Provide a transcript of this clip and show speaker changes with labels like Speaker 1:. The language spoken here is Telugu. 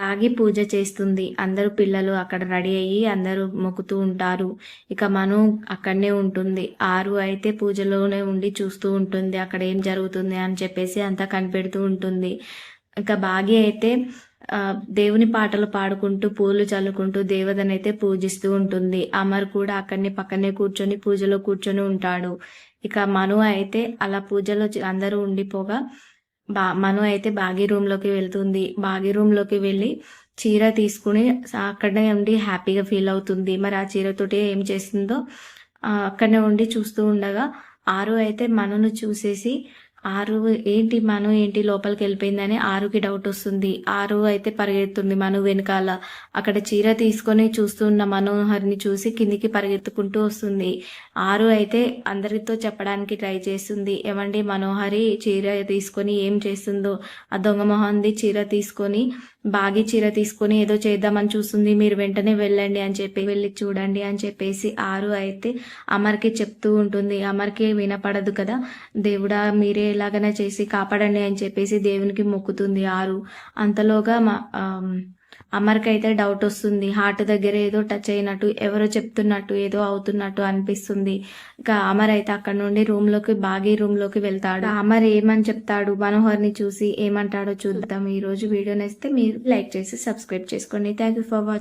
Speaker 1: ఆగి పూజ చేస్తుంది. అందరూ పిల్లలు అక్కడ రెడీ అయ్యి అందరూ మొక్కుతూ ఉంటారు. ఇక మను అక్కడనే ఉంటుంది. ఆరు అయితే పూజలోనే ఉండి చూస్తూ ఉంటుంది. అక్కడ ఏం జరుగుతుంది అని చెప్పేసి అంతా కనిపెడుతూ ఉంటుంది. ఇక భాగ్య అయితే దేవుని పాటలు పాడుకుంటూ పూలు చల్లుకుంటూ దేవతనైతే పూజిస్తూ ఉంటుంది. అమర్ కూడా అక్కడనే పక్కనే కూర్చొని పూజలో కూర్చొని ఉంటాడు. ఇక మను అయితే అలా పూజలో అందరూ ఉండిపోగా మను అయితే బాగీ రూమ్లోకి వెళ్తుంది. బాగీ రూమ్లోకి వెళ్ళి చీర తీసుకుని అక్కడనే ఉండి హ్యాపీగా ఫీల్ అవుతుంది. మరి ఆ చీరతోటి ఏం చేస్తుందో అక్కడనే ఉండి చూస్తూ ఉండగా ఆరు అయితే మనును చూసేసి ఆరు ఏంటి మను ఏంటి లోపలికి వెళ్ళిపోయిందని ఆరుకి డౌట్ వస్తుంది. ఆరు అయితే పరిగెత్తుంది మను వెనకాల. అక్కడ చీర తీసుకొని చూస్తున్న మనోహర్ని చూసి కిందికి పరిగెత్తుకుంటూ వస్తుంది. ఆరు అయితే అందరితో చెప్పడానికి ట్రై చేస్తుంది. ఏమండి మనోహరి చీర తీసుకొని ఏం చేస్తుందో, ఆ దొంగ మొహంది చీర తీసుకొని బాగి చీర తీసుకొని ఏదో చేద్దామని చూస్తుంది, మీరు వెంటనే వెళ్ళండి అని చెప్పి వెళ్ళి చూడండి అని చెప్పేసి ఆరు అయితే అమర్కి చెప్తూ ఉంటుంది. అమర్కి వినపడదు కదా, దేవుడా మీరే ఎలాగైనా చేసి కాపాడండి అని చెప్పేసి దేవునికి మొక్కుతుంది ఆరు. అంతలోగా అమర్కి అయితే డౌట్ వస్తుంది. హార్ట్ దగ్గర ఏదో టచ్ అయినట్టు, ఎవరో చెప్తున్నట్టు, ఏదో అవుతున్నట్టు అనిపిస్తుంది. ఇంకా అమర్ అయితే అక్కడ నుండి బాగీ రూమ్లోకి వెళ్తాడు. అమర్ ఏమని చెప్తాడు మనోహర్ని చూసి, ఏమంటాడో చూద్దాం. ఈ రోజు వీడియో నచ్చితే మీరు లైక్ చేసి సబ్స్క్రైబ్ చేసుకోండి. Thank you for watching.